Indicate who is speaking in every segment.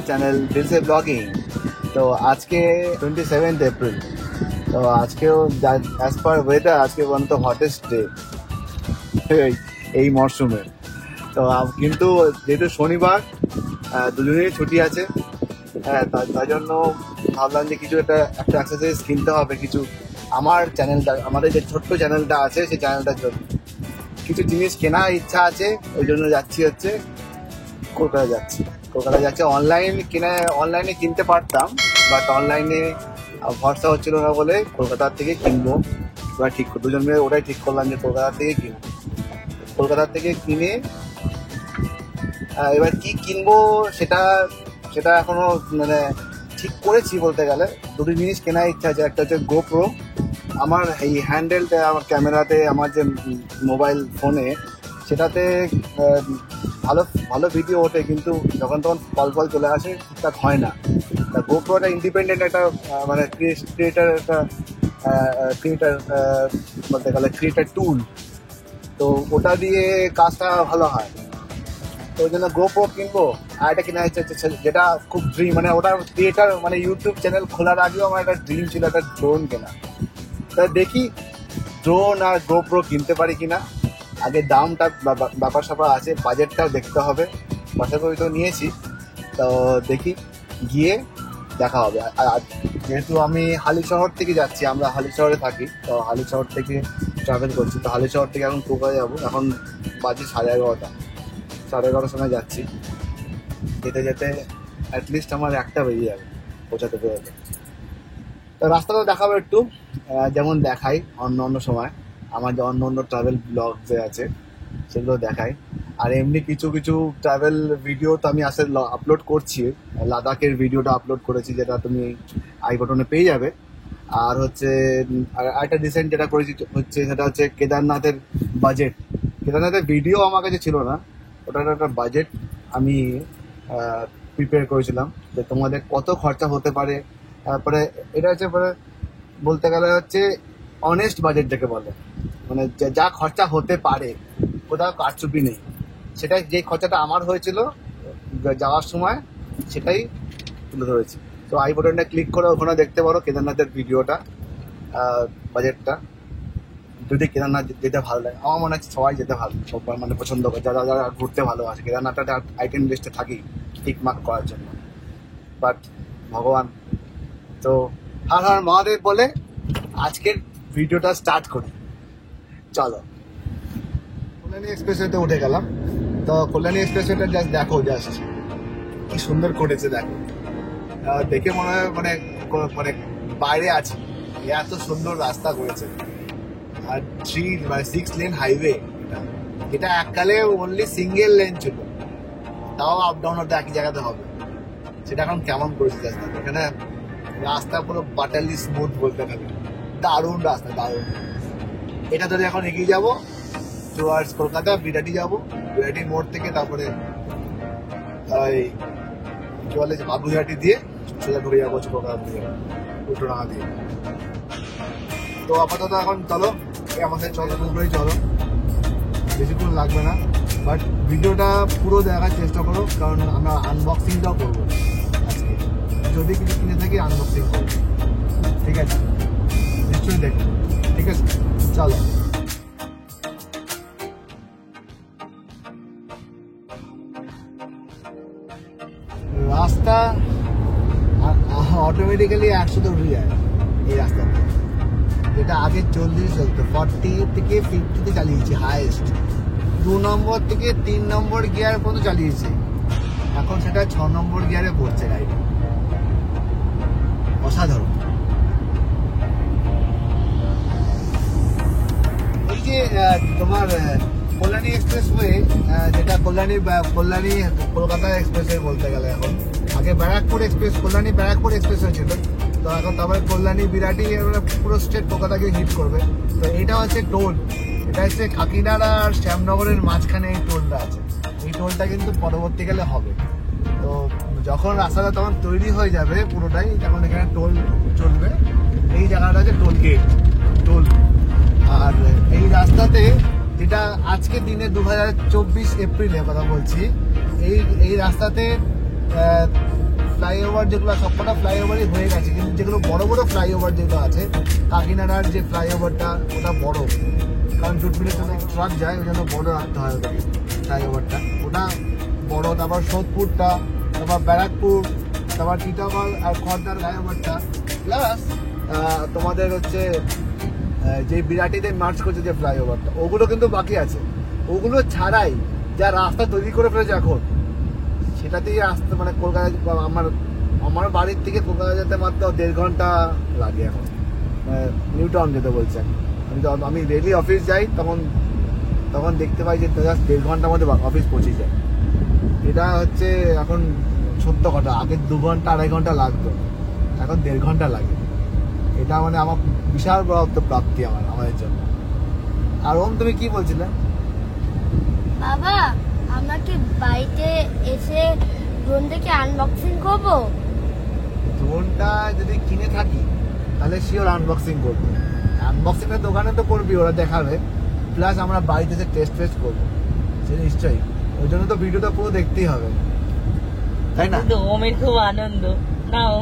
Speaker 1: Channel দিলসে blogging. তো আজকে 27 April. তো আজকেও অ্যাজ পার ওয়েদার আজকে পর্যন্ত হটেস্ট ডে এই মরশুমে। তো কিন্তু যেহেতু শনিবার দুজনেই ছুটি আছে, হ্যাঁ, তার জন্য ভাবলাম যে কিছু একটা এক্সারসাইজ কিনতে হবে কিছু। আমার চ্যানেলটা, আমাদের যে ছোট্ট চ্যানেলটা আছে সেই চ্যানেলটার জন্য কিছু জিনিস কেনার ইচ্ছা আছে। ওই জন্য যাচ্ছি হচ্ছে কলকাতা যাচ্ছে। অনলাইনে কিনতে পারতাম, বাট অনলাইনে ভরসা হচ্ছিল না বলে কলকাতার থেকে কিনবো। এবার দুজন মিলে ওটাই ঠিক করলাম যে কলকাতার থেকে কিনে এবার কি কিনবো সেটা এখনো মানে ঠিক করেছি বলতে গেলে। দুটো জিনিস কেনার ইচ্ছা আছে। একটা হচ্ছে গোপ্রো, আমার এই হ্যান্ডেলটা আমার ক্যামেরাতে, আমার যে মোবাইল ফোনে সেটাতে ভালো ভিডিও ওঠে, কিন্তু যখন তখন ফল চলে আসে, ঠিকঠাক হয় না। তা গোপ্রোটা ইন্ডিপেন্ডেন্ট একটা মানে ক্রিয়েটার বলতে গেলে ক্রিয়েটার টুল। তো ওটা দিয়ে কাজটা ভালো হয়। তো ওই জন্য গোপ্রো কিনবো। আর এটা কেনা ইচ্ছা হচ্ছে যেটা খুব ড্রিম, মানে ওটা ক্রিয়েটার মানে ইউটিউব চ্যানেল খোলার আগেও আমার একটা ড্রিম ছিল একটা ড্রোন কেনা। তা দেখি ড্রোন আর গোপ্রো কিনতে পারি কিনা। আগে দামটা ব্যাপার স্যাপার আছে, বাজেটটাও দেখতে হবে। বাসা করে তো নিয়েছি, তো দেখি গিয়ে দেখা হবে। আর যেহেতু আমি হালিশহর থেকে যাচ্ছি, আমরা হালিশহরে থাকি, তো হালিশহর থেকে ট্রাভেল করছি। তো হালিশহর থেকে এখন কলকাতা যাবো। এখন বাজে 11:30 সময় যাচ্ছি। যেতে অ্যাটলিস্ট আমার 1টা বেজে যাবে পৌঁছাতে। তো রাস্তাটা দেখাবো একটু, যেমন দেখাই অন্য সময় আমার যে অন্য ট্রাভেল ব্লগ যে আছে সেগুলো দেখাই। আর এমনি কিছু ট্রাভেল ভিডিও তো আমি আপলোড করছি। লাদাখের ভিডিওটা আপলোড করেছি, যেটা তুমি আই বাটনে পেয়ে যাবে। আর হচ্ছে আরেকটা রিসেন্ট যেটা করেছি সেটা হচ্ছে কেদারনাথের ভিডিও আমার কাছে ছিল না, ওটার একটা বাজেট আমি প্রিপেয়ার করেছিলাম যে তোমাদের কত খরচা হতে পারে। তারপরে এটা হচ্ছে বলতে গেলে হচ্ছে অনেস্ট বাজেট যাকে বলে, মানে যা খরচা হতে পারে, কোথাও কারচুপি নেই। সেটাই যে খরচাটা আমার হয়েছিল যাওয়ার সময় সেটাই তুলে ধরেছি। তো আই বাটনটা ক্লিক করে ওখানে দেখতে পারো কেদারনাথের ভিডিওটা, বাজেটটা। যদি কেদারনাথ যেতে ভালো লাগে, আমার মনে হচ্ছে সবাই যেতে সবাই মানে পছন্দ করে, যারা ঘুরতে ভালোবাসে। কেদারনাথটা আইটেম লিস্টে থাকেই টিক মার্ক করার জন্য। বাট ভগবান, তো হর হর মহাদেব বলে আজকের ভিডিওটা স্টার্ট করি। চলো, কল্যাণী এক্সপ্রেসওয়েতে উঠে গেলাম। তো কল্যাণী এক্সপ্রেসওয়েটা জাস্ট কি সুন্দর করেছে দেখো। দেখে মনে হয় মানে বাইরে আছি, এত সুন্দর রাস্তা করেছে। আর 6 লেন হাইওয়ে। এটা এককালে অনলি সিঙ্গেল লেন ছিল, তাও আপ ডাউন হতে একই জায়গাতে হবে। সেটা এখন কেমন করেছে জাস্ট। এখানে রাস্তা পুরো বাটারলি স্মুথ বলতে গেলে, দারুণ রাস্তা, দারুণ। এটা ধরে এখন এগিয়ে যাবো টুয়ার্ডস কলকাতা। বিরাটি যাবো, বিরাটি মোড় থেকে তারপরে কি বলে বাবুঘাটি দিয়ে সোজা ঢুকে যাবো কলকাতা দিয়ে উল্টোডাঙা দিয়ে। তো আপাতত এখন চলো আমাদের চলো, বেশিক্ষণ লাগবে না। বাট ভিডিওটা পুরো দেখার চেষ্টা করো, কারণ আমরা আনবক্সিংটাও করবো আজকে। যদি কিছু কিনে থাকি আনবক্সিং করবো, ঠিক আছে? নিশ্চয়ই দেখো, ঠিক আছে? চলো। রাস্তা অটোমেটিক্যালি 100 দৌড়ে যায় এই রাস্তাতে, যেটা আগে 40 চলতো, 40 থেকে 50-তে চালিয়েছি হাইয়েস্ট। 2 নম্বর থেকে 3 নম্বর গিয়ার পর্যন্ত চালিয়েছি, এখন সেটা 6 নম্বর গিয়ারে পড়ছে গাড়ি। অসাধারণ। এই যে তোমার কল্যাণী এক্সপ্রেসওয়ে, যেটা কল্যাণী কলকাতা এক্সপ্রেসওয়ে বলতে গেলে এখন, আগে কল্যাণী ব্যারাকপুর এক্সপ্রেসওয়ে ছিল। তো এখন তারপরে কল্যাণী বিরাটি পুরো স্টেট কলকাতাকে হিট করবে। তো এটা হচ্ছে টোল, এটা হচ্ছে কাকিনাড় আর শ্যামনগরের মাঝখানে এই টোলটা আছে। এই টোলটা কিন্তু পরবর্তীকালে হবে। তো যখন রাস্তাটা তখন তৈরি হয়ে যাবে পুরোটাই, তখন এখানে টোল চলবে। এই জায়গাটা হচ্ছে টোল গেট, টোল। আর এই রাস্তাতে, যেটা আজকে দিনে 2024 এপ্রিলের কথা বলছি, এই রাস্তাতে ফ্লাইওভার যেগুলো সবকটা ফ্লাইওভারই হয়ে গেছে, কিন্তু যেগুলো বড় বড় ফ্লাইওভার যেগুলো আছে, কাকিনাড়ার যে ফ্লাইওভারটা ওটা বড়, কারণ জুটমিলের জন্য ট্রাক যায়, ওই জন্য বড় রাখতে হয় ওটাকে ফ্লাইওভারটা, ওটা বড়। তারপর সোদপুরটা, তারপর ব্যারাকপুর, তারপর টিটাগড় আর খড়দার ফ্লাইওভারটা, প্লাস তোমাদের হচ্ছে যে বিরাটিতে মার্চ করছে যে ফ্লাইওভারটা, ওগুলো কিন্তু বাকি আছে। ওগুলো ছাড়াই যা রাস্তা তৈরি করে ফেলেছে এখন, সেটাতেই আসতে মানে কলকাতা, আমার আমার বাড়ির থেকে কলকাতা যেতে মাত্র 1.5 ঘন্টা লাগে এখন, নিউ টাউন যেতে বলছে। আমি ডেইলি অফিস যাই, তখন তখন দেখতে পাই যে জাস্ট 1.5 ঘন্টার মধ্যে অফিস পৌঁছে যায়। এটা হচ্ছে এখন সত্য কথা। আগে 2 ঘন্টা 2.5 ঘন্টা লাগতো, এখন 1.5 ঘন্টা লাগে। এটা মানে আমার বিশাল বড় প্রাপ্তি আমাদের জন্য। আর ওম, তুমি কি বলছিলে?
Speaker 2: বাবা, আমরা কি বাড়িতে এসে ড্রোনটাকে আনবক্সিং করবো?
Speaker 1: ড্রোনটা যদি কিনে থাকি তাহলে শিওর আনবক্সিং করবো। আনবক্সিং এর দোকানে তো করবি, ওরা দেখাবে, প্লাস আমরা বাড়িতে এসে টেস্ট করবো, সেটা নিশ্চয়ই। ওই জন্য তো ভিডিওটা পুরো দেখতেই হবে, তাই না?
Speaker 3: ওমের খুব আনন্দ নাও।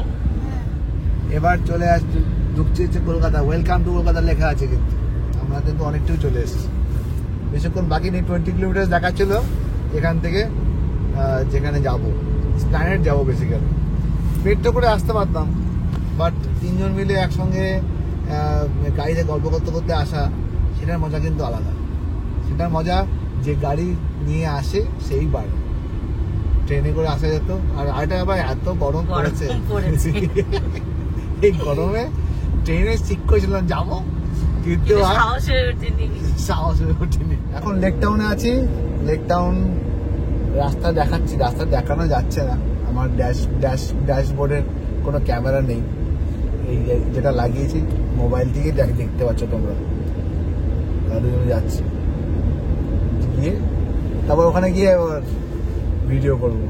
Speaker 1: এবার চলে আসছি, ঢুকছি হচ্ছে কলকাতা। ওয়েলকাম টু কলকাতা লেখা আছে, কিন্তু আমরা কিন্তু অনেকটাই চলে এসেছি, বেশিক্ষণ বাকি নেই। 20 কিলোমিটার দেখাচ্ছিল এখান থেকে যেখানে যাব, স্প্ল্যানেড যাবো বেসিক্যালি। মেট্রো করে আসতে পারতাম, বাট 3 জন মিলে একসঙ্গে গাড়িতে গল্প করতে করতে আসা, সেটার মজা কিন্তু আলাদা। সেটার মজা যে গাড়ি নিয়ে আসে সেই বাড়ি। ট্রেনে করে আসা যেত। আর আরেকটা ব্যাপার, এত গরম পড়েছে, এই গরমে ট্রেনে ঠিক করেছিলাম যাবো, কিন্তু সাহস হয়ে ওঠেনি। এখন লেক টাউনে আছি। লেক টাউন রাস্তা দেখাচ্ছি, রাস্তা দেখানো যাচ্ছে না, আমার ড্যাশবোর্ডের কোনো ক্যামেরা নেই। এই যেটা লাগিয়েছি মোবাইল থেকে দেখতে পাচ্ছ তোমরা। তাহলে আমি যাচ্ছি, গিয়ে তারপর ওখানে গিয়ে আবার ভিডিও করবো।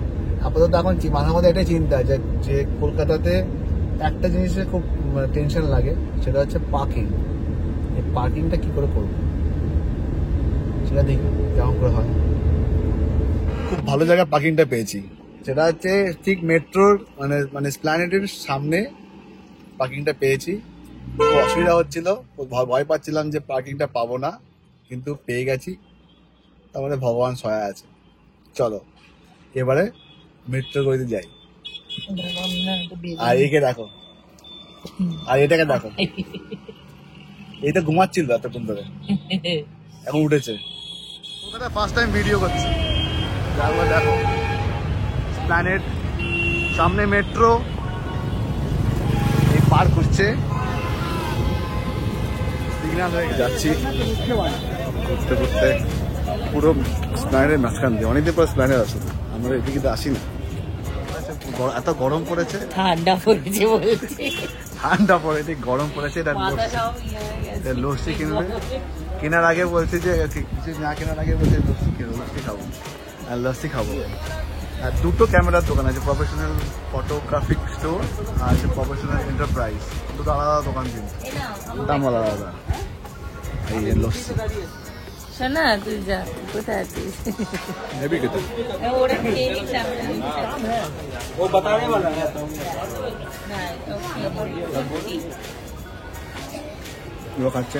Speaker 1: আপাতত এখন মাথার মধ্যে এটাই চিন্তা যে কলকাতাতে একটা জিনিসে খুব টেনশন লাগে, সেটা হচ্ছে পার্কিং। এই পার্কিংটা কি করে করবো সেটা দেখি কেমন করে হয়। খুব ভালো জায়গায় পার্কিংটা পেয়েছি, সেটা হচ্ছে ঠিক মেট্রোর মানে স্প্ল্যানেডের সামনে পার্কিংটা পেয়েছি। খুব অসুবিধা হচ্ছিল, ভয় পাচ্ছিলাম যে পার্কিংটা পাবো না, কিন্তু পেয়ে গেছি। তার মধ্যে ভগবান সহায় আছে। চলো এবারে মেট্রো গড়িতে যাই। আর একে দেখো, আর এটাকে দেখো, এই তো ঘুমাচ্ছিল এতক্ষণ ধরে, এখন উঠেছে। ওখানে ফার্স্ট টাইম ভিডিও করছি। দেখো প্ল্যানেট, সামনে মেট্রো, এই পার করছে, সিগন্যাল হয়ে যাচ্ছি করতে করতে পুরো স্প্ল্যানেডের মাঝখান দিয়ে। অনেকদিন পর স্প্ল্যানেড আসে, আমরা এদিকে তো আসি না। এত গরম পড়েছে,
Speaker 3: ঠান্ডা পড়েছে বলছি,
Speaker 1: ঠান্ডা পড়ে ঠিক গরম পড়েছে। এটা লস্যি কিনবে, কেনার আগে বলছে যে কিছু না কেনার আগে বলছে লস্যি খাবো, আর লস্যি খাবো। আর দুটো ক্যামেরার দোকান আছে, প্রফেশনাল ফটোগ্রাফিক স্টোর আর আছে প্রফেশনাল এন্টারপ্রাইজ। দুটো আলাদা দোকান, কিন্তু দাম আলাদা আলাদা। এই লস্যি
Speaker 3: শোনা, তুই যা, কোথায় আছিস?
Speaker 1: নেবি কোথায়?
Speaker 3: ওরা খেয়ে নিচ্ছিলাম
Speaker 4: वो बताने वाला है तो
Speaker 1: খাচ্ছে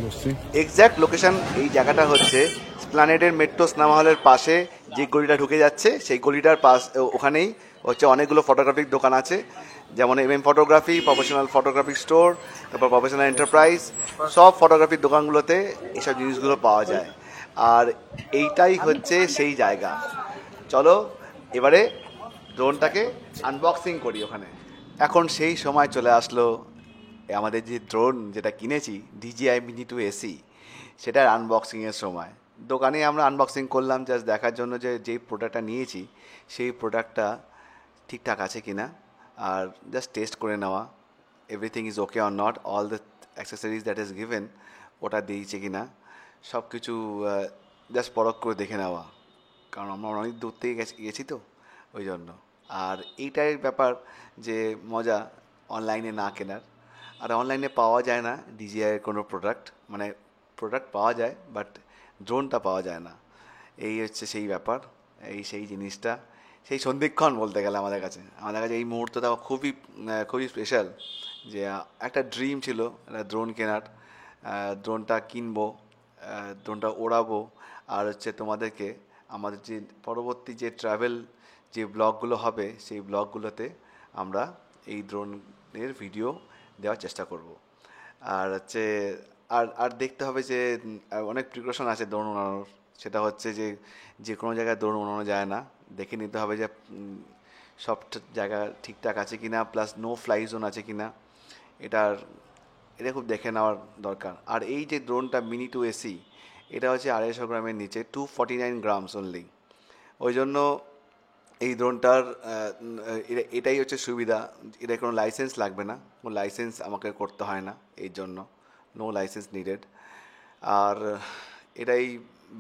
Speaker 1: লস্যি। এক্স্যাক্ট লোকেশন এই জায়গাটা হচ্ছে স্প্ল্যানেডের মেট্রো সিনেমা হলের পাশে যে গলিটা ঢুকে যাচ্ছে, সেই গলিটার পাশ ওখানেই হচ্ছে অনেকগুলো ফটোগ্রাফিক দোকান আছে, যেমন ফটোগ্রাফি, প্রফেশনাল ফটোগ্রাফিক স্টোর, তারপর প্রফেশনাল এন্টারপ্রাইজ। সব ফটোগ্রাফির দোকানগুলোতে এইসব জিনিসগুলো পাওয়া যায়। আর এইটাই হচ্ছে সেই জায়গা। চলো এবারে ড্রোনটাকে আনবক্সিং করি ওখানে। এখন সেই সময় চলে আসলো, আমাদের যে ড্রোন যেটা কিনেছি DJI Mini 2 AC, সেটার আনবক্সিংয়ের সময়। দোকানে আমরা আনবক্সিং করলাম জাস্ট দেখার জন্য যে যেই প্রোডাক্টটা নিয়েছি সেই প্রোডাক্টটা ঠিকঠাক আছে কিনা, আর জাস্ট টেস্ট করে নেওয়া everything is okay or not, all the accessories that is given ওটা দিয়েছে কিনা, সব কিছু জাস্ট পরখ করে দেখে নেওয়া, কারণ আমরা অনেক দূর থেকে গেছি তো ওই জন্য। আর এইটাই ব্যাপার যে মজা অনলাইনে না কেনার। আর অনলাইনে পাওয়া যায় না DJI কোনো প্রোডাক্ট, মানে প্রোডাক্ট পাওয়া যায় বাট ড্রোনটা পাওয়া যায় না, এই হচ্ছে সেই ব্যাপার।
Speaker 5: এই সেই জিনিসটা, সেই সন্ধিক্ষণ বলতে গেলে আমাদের কাছে এই মুহূর্তটা খুবই খুবই স্পেশাল। যে একটা ড্রিম ছিল একটা ড্রোন কেনার, ড্রোনটা কিনবো, ড্রোনটা ওড়াবো, আর হচ্ছে তোমাদেরকে আমাদের যে পরবর্তী যে ট্রাভেল যে ব্লগগুলো হবে সেই ব্লগগুলোতে আমরা এই ড্রোনের ভিডিও দেওয়ার চেষ্টা করব। আর হচ্ছে আর দেখতে হবে যে অনেক প্রিকশন আছে ড্রোন উড়ানোর। সেটা হচ্ছে যে কোনো জায়গায় ড্রোন উড়ানো যায় না, দেখে নিতে হবে যে সব জায়গা ঠিকঠাক আছে কি না, প্লাস নো ফ্লাই জোন আছে কি না, এটা খুব দেখে নেওয়ার দরকার। আর এই যে ড্রোনটা মিনি 2AC, এটা হচ্ছে 250 গ্রামের নিচে, 249 গ্রামস অনলি। ওই জন্য এই ড্রোনটার এটাই হচ্ছে সুবিধা, এটা কোনো লাইসেন্স লাগবে না, কোনো লাইসেন্স আমাকে করতে হয় না, এই জন্য নো লাইসেন্স নিডেড। আর এটাই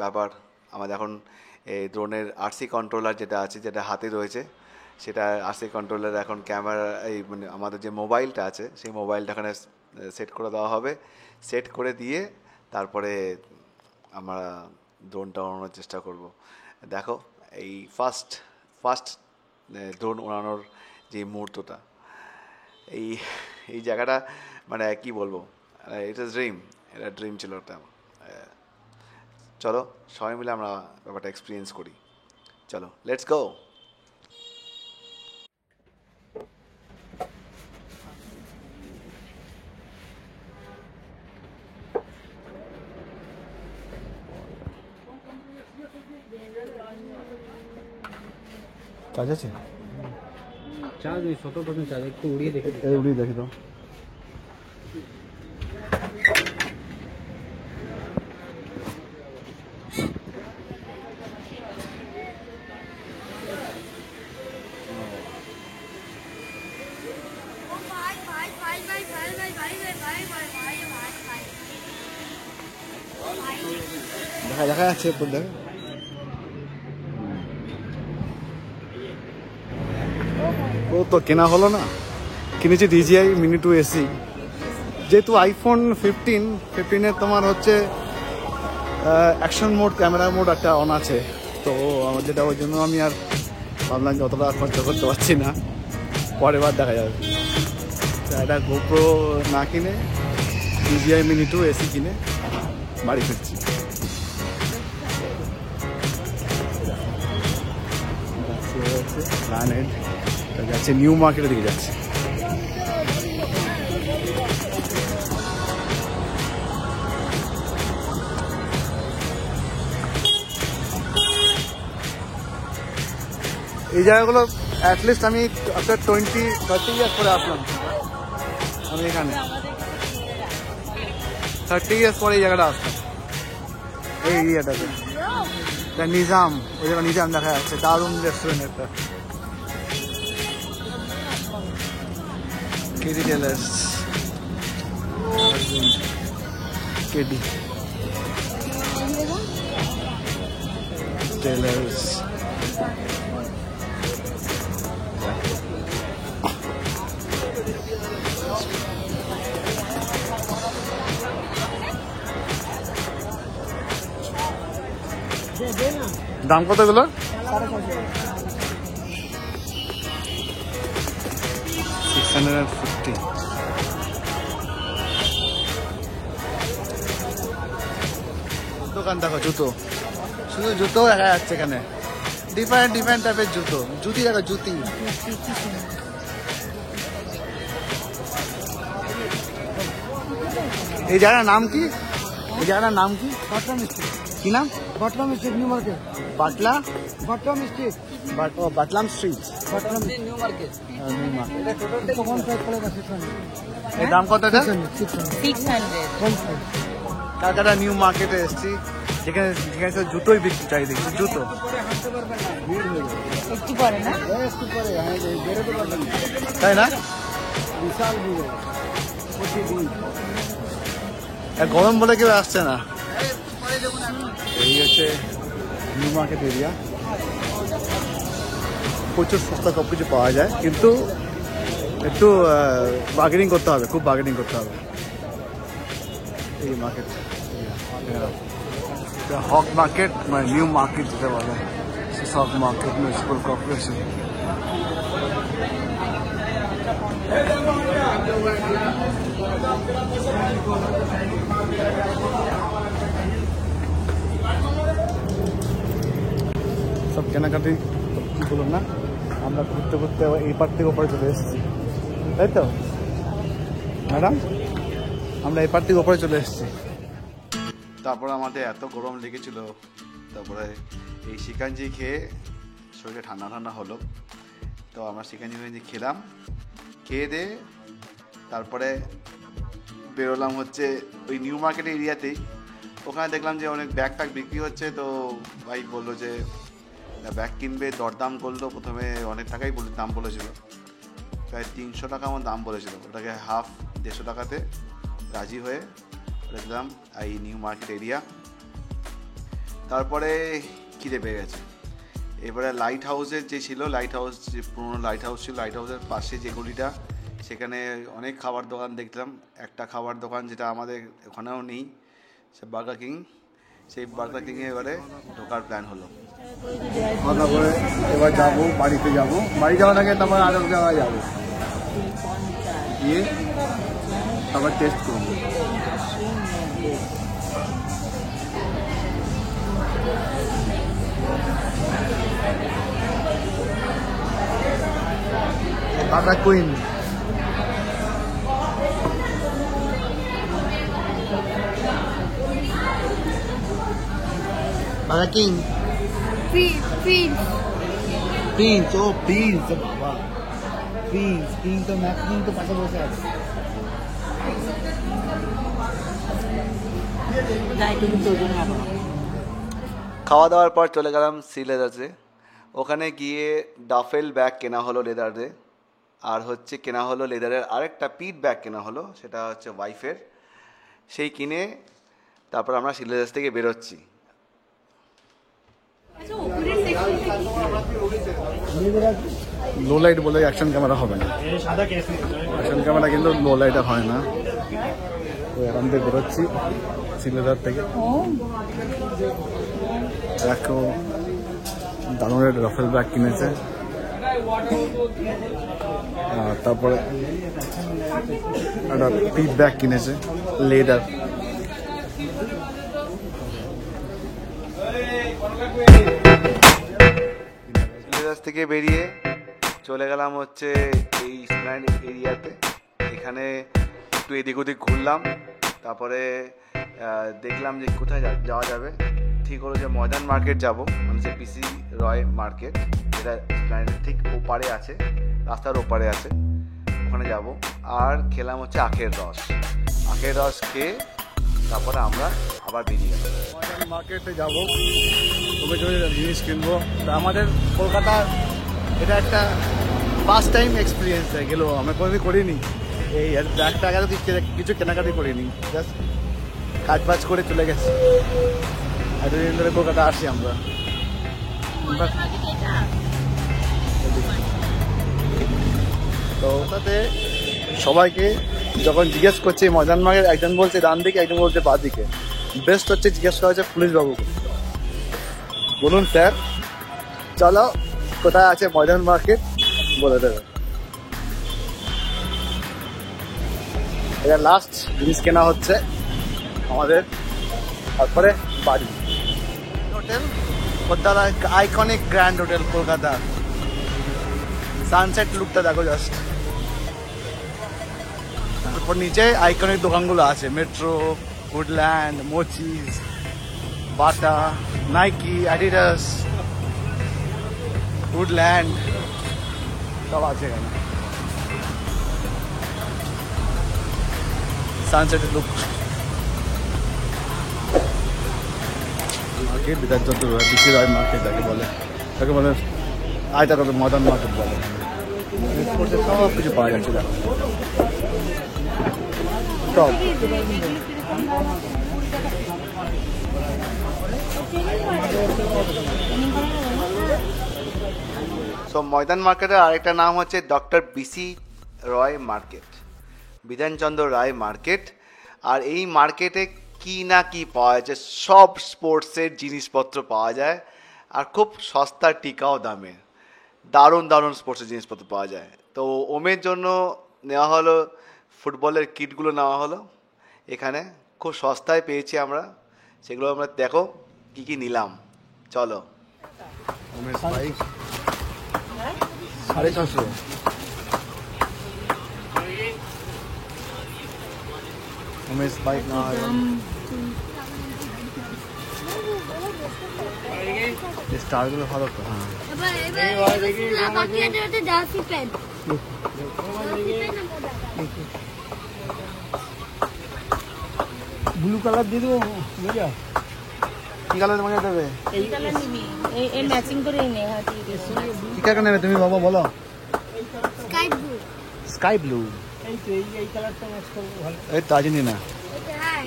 Speaker 5: ব্যাপার আমাদের এখন। এই ড্রোনের RC কন্ট্রোলার যেটা আছে, যেটা হাতে রয়েছে, সেটা RC কন্ট্রোলার এখন ক্যামেরা মানে আমাদের যে মোবাইলটা আছে সেই মোবাইলটা এখানে সেট করে দেওয়া হবে। সেট করে দিয়ে তারপরে আমরা ড্রোনটা উড়ানোর চেষ্টা করব। দেখো এই ফার্স্ট ড্রোন উড়ানোর যে মুহূর্তটা, এই জায়গাটা মানে কি বলবো, এটা ড্রিম ছিল ওটা। চলো সবাই মিলে আমরা ব্যাপারটা এক্সপিরিয়েন্স করি। চলো, লেটস গো।
Speaker 1: চার্জ আছে?
Speaker 4: চার্জ নেই, 70% চার্জ। একটু উড়িয়ে দেখে
Speaker 1: উড়িয়ে দেখি তো। দেখা যাচ্ছে দেখ। ও তো কেনা হলো না, কিনেছি DJI মিনি 2AC। যেহেতু iPhone 15 তোমার হচ্ছে অ্যাকশন মোড, ক্যামেরা মোড একটা অন আছে, তো আমার যেটা ওই জন্য আমি আর ভাবলাম যে অতটা খরচা করতে পারছি না, পরের বার দেখা যাবে। একটা GoPro না কিনে DJI মিনি 2AC কিনে বাড়ি ফিরছি। প্ল্যানেট যাচ্ছে নিউ মার্কেটের দিকে যাচ্ছে। এই জায়গাগুলো অ্যাটলিস্ট আমি আফটার 20-30 ইয়ার্স পরে আসলাম। আমি এখানে 30 ইয়ার্স পরে এই জায়গাটা আসলাম, এই এরিয়াটাতে। নিজাম, ওই জায়গা নিজাম দেখা যাচ্ছে, দারুণ রেস্টুরেন্ট একটা। KD tailors, KD tailors. দাম কত এগুলো? 650। দোকান দেখো, জুতো, শুধু জুতো দেখা যাচ্ছে এখানে, ডিফারেন্ট টাইপের জুতি দেখো, জুতি। এই জায়গাটার নাম কি? Bertram street. কি নাম? Bertram street, new market. Bertram street, Bertram street, new market. এর দাম কত?
Speaker 3: 600।
Speaker 1: কালকাটা নিউ মার্কেটে এসেছি, যেখানে জুতোই বিক্রি, চারিদিকে জুতো।
Speaker 3: একটু পরে না,
Speaker 1: তাই না? গরম বলে কেউ আসছে না। এই হচ্ছে নিউ মার্কেট এরিয়া, প্রচুর সস্তা সব কিছু পাওয়া যায়, কিন্তু একটু বার্গেনিং করতে হবে, খুব বার্গেনিং করতে হবে। এই মার্কেট হক মার্কেট, মানে নিউ মার্কেট যেটা বলে, South Market Municipal Corporation. সব কেনাকাটি কি বলুন না, আমরা ঘুরতে ঘুরতে এই পার থেকে ওপরে চলে এসেছি, তাই তো ম্যাডাম? আমরা এই পার থেকে ওপরে চলে এসেছি।
Speaker 5: তারপরে আমাদের এত গরম লেগেছিল, তারপরে এই শিকাঞ্জি খেয়ে শরীরে ঠান্ডা ঠান্ডা হলো। তো আমরা শিকাঞ্জি খেলাম, খেয়ে দিয়ে তারপরে বেরোলাম হচ্ছে ওই নিউ মার্কেট এরিয়াতেই। ওখানে দেখলাম যে অনেক ব্যাগ ট্যাগ বিক্রি হচ্ছে। তো ভাই বললো যে ব্যাগ কিনবে, দরদাম করলো। প্রথমে অনেক টাকাই দাম বলেছিল, প্রায় 300 টাকা আমার দাম বলেছিল। ওটাকে হাফ 150 টাকাতে রাজি হয়ে দেখলাম এই নিউ মার্কেট এরিয়া। তারপরে খিদে পেয়ে গেছে। এবারে লাইট হাউসের যে ছিল, লাইট হাউস যে পুরোনো লাইট হাউস ছিল, লাইট হাউসের পাশে যে গলিটা, সেখানে অনেক খাবার দোকান দেখলাম। একটা খাবার দোকান যেটা আমাদের ওখানেও নেই, সে বার্গার কিং। সেই বার্গার কিংয়ে এবারে ঢোকার প্ল্যান হলো।
Speaker 1: খাওয়া করে এবার যাবো, বাড়িতে যাবো। বাড়ি যাওয়ার আগে তারপর আরো জায়গায় যাবো, গিয়ে তারপর টেস্ট করবো। Burger Queen. Burger King.
Speaker 2: Prince.
Speaker 1: Prince, oh Prince, বাবা Prince তো ম্যাক্সিমাম তো পাশে বসে আছে।
Speaker 5: খাওয়া দাওয়ার পর চলে গেলাম সি লেদার্সে। ওখানে গিয়ে ডাফেল ব্যাগ কেনা হলো লেদারে, আর হচ্ছে কেনা হলো লেদারের আরেকটা পিট ব্যাগ কেনা হলো, সেটা হচ্ছে ওয়াইফের। সেই কিনে তারপর আমরা সি লেদার্স থেকে বেরোচ্ছি।
Speaker 1: লো লাইট বলে অ্যাকশন ক্যামেরা হবে না, অ্যাকশন ক্যামেরা কিন্তু লো লাইটে হয় না। তো এখান থেকে বেরোচ্ছি সিলেদার থেকে। দেখো দারুণের রাফেল ব্যাগ কিনেছে, আর তারপরে একটা পিট ব্যাগ কিনেছে লেদার।
Speaker 5: থেকে বেরিয়ে চলে গেলাম হচ্ছে এই স্প্ল্যানেড এরিয়াতে। এখানে একটু এদিক ওদিক ঘুরলাম, তারপরে দেখলাম যে কোথায় যাওয়া যাবে। ঠিক হলো যে ময়দান মার্কেট যাব, মানে যে পিসি রয় মার্কেট, যেটা স্প্ল্যানেডের ঠিক ওপারে আছে, রাস্তার ওপারে আছে, ওখানে যাব। আর খেলাম হচ্ছে আখের রস। আখের রস খেয়ে তারপরে আমরা আবার বেরিয়ে গেলাম।
Speaker 1: ময়দান মার্কেটে যাবো, তুমি জিনিস কিনবো। তা আমাদের কলকাতার এটা একটা ফার্স্ট টাইম এক্সপিরিয়েন্স হয়ে গেল, আমরা কোনোদিন করিনি। এই ব্যাগটা আগে তো কিছু কেনাকাটি করিনি, জাস্ট কাজ বাজ করে চলে গেছি। এতদিন ধরে কলকাতা আসি আমরা। তো ওটাতে সবাইকে যখন জিজ্ঞেস করছে ময়দান মার্কেট, একজন বলছে ডান দিকে, একজন বলছে বাঁ দিকে। বেস্ট হচ্ছে জিজ্ঞেস করা হচ্ছে পুলিশ বাবুকে, বলুন স্যার চলো কোথায় আছে ময়দান মার্কেট, বলে দেবে। এটা লাস্ট জিনিস কেনা হচ্ছে আমাদের, তারপরে বাড়ি। Hotel Kolkata iconic grand hotel Kolkata, sunset লুকটা দেখো জাস্ট। তারপর নিচে আইকনিক দোকানগুলো আছে, মেট্রো, উডল্যান্ড, মোচিজ, বাটা, নাইকি, অ্যাডিডাস, উডল্যান্ড সব আছে এখানে। সানসেটের লুক। মার্কেট বিধানচন্দ্র পিসি রয় মার্কেট যাকে বলে, তাকে বলে আয়তা কত মডার্ন মার্কেট বলে। সব কিছু পাওয়া যাচ্ছে দেখো, সব।
Speaker 5: সো ময়দান মার্কেটের আরেকটা নাম হচ্ছে ডক্টর বিসি রয় মার্কেট, বিধানচন্দ্র রায় মার্কেট। আর এই মার্কেটে কি না কি পাওয়া যাচ্ছে, সব স্পোর্টসের জিনিসপত্র পাওয়া যায়। আর খুব সস্তা টিকাও দামে। দারুণ দারুণ স্পোর্টসের জিনিসপত্র পাওয়া যায়। তো ওমের জন্য নেওয়া হলো ফুটবলের কিটগুলো নেওয়া হলো এখানে, খুব সস্তায় পেয়েছি আমরা, সেগুলো আমরা দেখো কী কী নিলাম। চলো।
Speaker 1: উমেশ বাইক 650। উমেশ বাইক না হয় স্টারগুলো ভালো তো। হ্যাঁ
Speaker 2: বাকি আছে জার্সি প্যান্ট
Speaker 4: ব্লু কালার দিয়ে দেবো বুঝা।
Speaker 1: কি কালার মজা দেবে?
Speaker 3: এই কালার নিবি, এই ম্যাচিং করে নে। হ্যাঁ ঠিক আছে।
Speaker 1: কি কালার নেবে তুমি বাবা বলো?
Speaker 2: Sky blue
Speaker 1: sky blue.
Speaker 4: এই তো এই কালারটা ম্যাচ করবো ভালো।
Speaker 1: এই তাজিনি না
Speaker 2: এটা হ্যাঁ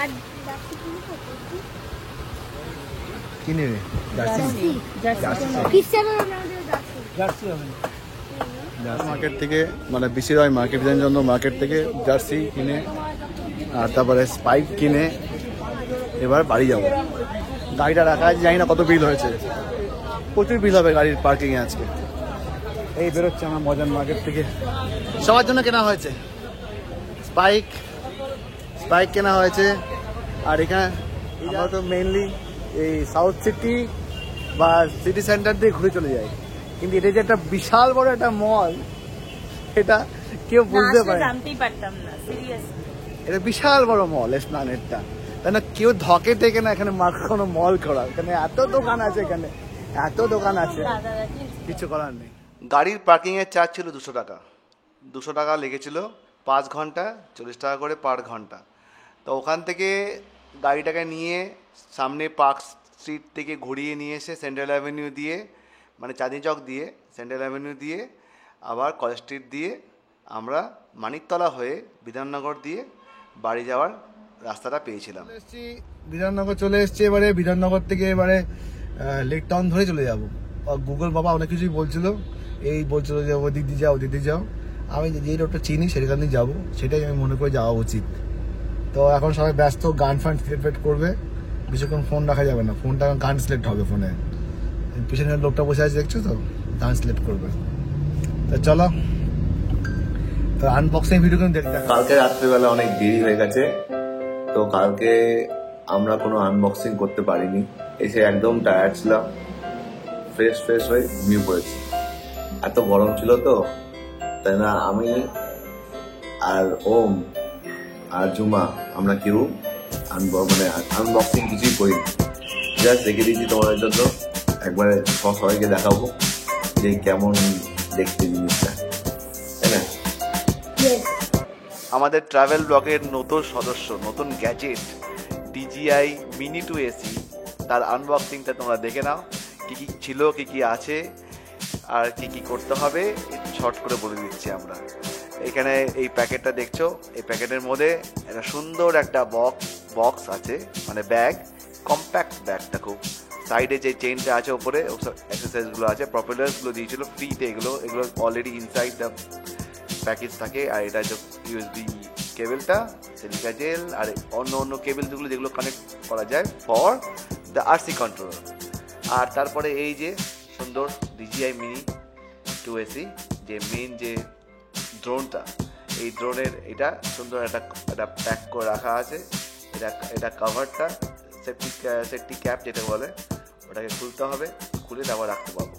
Speaker 2: আর জার্সি ব্লু
Speaker 1: কি নেবে? জার্সি।
Speaker 3: জার্সি
Speaker 2: ক্রিশ্চিয়ানো রোনাল্ডোর জার্সি
Speaker 4: জার্সি হবে না।
Speaker 1: মার্কেট থেকে মানে বিসিরয় মার্কেট জন্য মার্কেট থেকে জার্সি কিনে আর তারপরে স্পাইক কিনে এবার বাড়ি যাবো। গাড়িটা রাখা আছে, জানি না কত বিল হয়েছে, প্রচুর বিল হবে গাড়ির পার্কিং এ আজকে। এই বেরোচ্ছে আমার মজার মার্কেট থেকে, সবার জন্য কেনা হয়েছে স্পাইক, স্পাইক কেনা হয়েছে। আর এখানে আমরা তো মেইনলি এই সাউথ সিটি বা সিটি সেন্টার দিয়ে ঘুরে চলে যাই, কিন্তু এটা যে একটা বিশাল বড় একটা মল এটা কেউ বুঝতে পারে না।
Speaker 3: জানতেই পারতাম না সিরিয়াসলি।
Speaker 1: এটা বিশাল বড় মল এসপ্ল্যানেডটা, তাই না? কেউ ধকে টেকে না এখানে কোনো মল করা। এখানে এত দোকান আছে, এখানে এত দোকান আছে, কিছু করার নেই।
Speaker 5: গাড়ির পার্কিংয়ের চার্জ ছিল 200 টাকা। 200 টাকা লেগেছিল 5 ঘন্টা, 40 টাকা করে পার ঘন্টা। তো ওখান থেকে গাড়িটাকে নিয়ে সামনে পার্ক স্ট্রিট থেকে ঘুরিয়ে নিয়ে এসে সেন্ট্রাল অ্যাভিনিউ দিয়ে, মানে চাঁদনি চক দিয়ে সেন্ট্রাল অ্যাভিনিউ দিয়ে আবার কলেজ স্ট্রিট দিয়ে আমরা মানিকতলা হয়ে বিধাননগর দিয়ে বাড়ি যাওয়ার রাস্তাটা পেয়েছিলাম।
Speaker 1: বিধাননগর চলে এসছি, এবারে বিধাননগর থেকে এবারে লেক টাউন ধরে চলে যাবো। গুগল বাবা অনেক কিছুই বলছিল, এই বলছিল যে ওদিক দিয়ে যাও, ওদিক দিয়ে যাও। আমি যে রোডটা চিনি সেখান দিয়ে যাবো, সেটাই আমি মনে করি যাওয়া উচিত। তো এখন সবাই ব্যস্ত, গান ফান সিলেক্ট করবে, বেশিক্ষণ ফোন রাখা যাবে না, ফোনটা গান সিলেক্ট হবে ফোনে। পিছনের লোকটা বসে আছে দেখছো তো, গান সিলেক্ট করবে। তো চলো, তো আনবক্সিং ভিডিও কিন্তু দেখতে হবে।
Speaker 6: কালকে রাত্রিবেলা অনেক দেরি হয়ে গেছে, তো কালকে আমরা কোনো আনবক্সিং করতে পারিনি। এসে একদম টায়ার্ড ছিলাম, ফ্রেশ হয়ে ঘুমিয়ে পড়েছি। এত গরম ছিল তো, তাই না? আমি আর ওম আর জুমা আমরা কেউ আনবক্সিং কিছুই করিনি, জাস্ট রেখে দিয়েছি তোমাদের জন্য। একবারে সবাইকে দেখাবো যে কেমন দেখতে জিনিসটা, তাই না?
Speaker 5: আমাদের ট্রাভেল ব্লগের নতুন সদস্য, নতুন গ্যাজেট DJI Mini 2 AC, তার আনবক্সিংটা তোমরা দেখে নাও। কী কী ছিল, কী কী আছে আর কী কী করতে হবে শর্ট করে বলে দিচ্ছি আমরা। এখানে এই প্যাকেটটা দেখছো, এই প্যাকেটের মধ্যে একটা সুন্দর একটা বক্স আছে, মানে ব্যাগ, কম্প্যাক্ট ব্যাগটা খুব। সাইডে যে চেইনটা আছে ওপরে, অ্যাক্সেসরিজগুলো আছে, প্রপেলারসগুলো দিয়েছিল ফ্রিতে। এগুলো অলরেডি ইনসাইড দ্য প্যাকেজ থাকে। আর এটা হচ্ছে USB কেবলটা, সিলিকা জেল আর অন্য কেবলগুলো যেগুলো কানেক্ট করা যায় ফর দ্য RC কন্ট্রোলার। আর তারপরে এই যে সুন্দর DJI Mini 2 AC, যে মেন যে ড্রোনটা, এই ড্রোনের এটা সুন্দর একটা প্যাক করে রাখা আছে। এটা কভারটা, সেফটি ক্যাপ যেটা বলে, ওটাকে খুলতে হবে, খুলে তারপর রাখতে পারবো।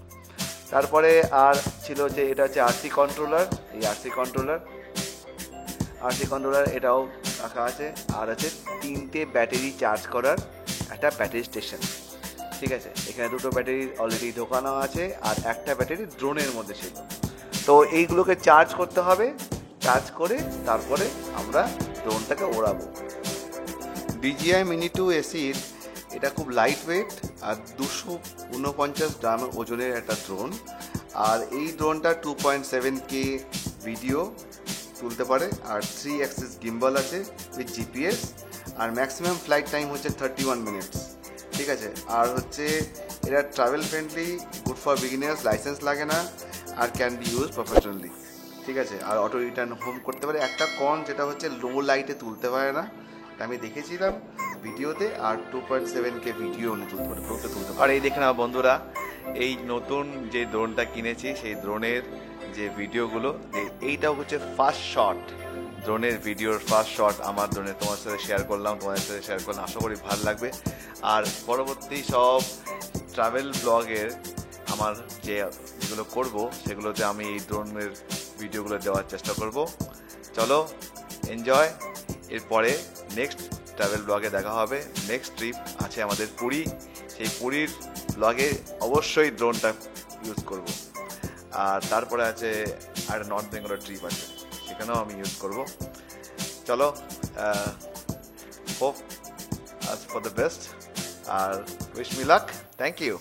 Speaker 5: তারপরে আর ছিল যে এটা হচ্ছে RC কন্ট্রোলার, এই RC কন্ট্রোলার এটাও রাখা আছে। আর আছে 3টে ব্যাটারি চার্জ করার একটা ব্যাটারি স্টেশন, ঠিক আছে? এখানে 2টো ব্যাটারি অলরেডি ঢোকানো আছে আর একটা ব্যাটারি ড্রোনের মধ্যে ছিল। তো এইগুলোকে চার্জ করতে হবে, চার্জ করে তারপরে আমরা ড্রোনটাকে ওড়াবো। DJI Mini 2 AC এটা খুব লাইট ওয়েট আর 249 গ্রাম ওজনের একটা ড্রোন। আর এই ড্রোনটা 2.7K ভিডিও তুলতে পারে। আর 3 অ্যাক্সিস গিম্বল আছে উইথ GPS। আর ম্যাক্সিমাম ফ্লাইট টাইম হচ্ছে 31 মিনিটস, ঠিক আছে? আর হচ্ছে এটা travel friendly, good for beginners, license লাগে না আর ক্যান বি ইউজ প্রফেশনালি, ঠিক আছে? আর অটো রিটার্ন হোম করতে পারে। একটা যেটা হচ্ছে লো লাইটে তুলতে পারে না, এটা আমি দেখেছিলাম। ভিডিওতে আর 2.7K ভিডিও তুলতে পারবো, ফটোতে তুলতে পারবো। আর এই দেখে না বন্ধুরা, এই নতুন যে ড্রোনটা কিনেছি সেই ড্রোনের যে ভিডিওগুলো, এইটাও হচ্ছে ফার্স্ট শট, ড্রোনের ভিডিওর ফার্স্ট শট আমার ড্রোনে তোমার সাথে শেয়ার করলাম, তোমাদের সাথে শেয়ার করলাম, আশা করি ভালো লাগবে। আর পরবর্তী সব ট্রাভেল ব্লগের আমার যেগুলো করব সেগুলোতে আমি এই ড্রোনের ভিডিওগুলো দেওয়ার চেষ্টা করব। চলো এনজয়। এরপরে নেক্সট ট্রাভেল ব্লগে দেখা হবে। নেক্সট ট্রিপ আছে আমাদের পুরী, সেই পুরীর ব্লগে অবশ্যই ড্রোনটা ইউজ করব। আর তারপরে আছে আর নর্থ বেঙ্গলের ট্রিপ আছে, সেখানেও আমি ইউজ করব। চলো, হোপ আজ ফর দ্য বেস্ট আর wish me luck. Thank you.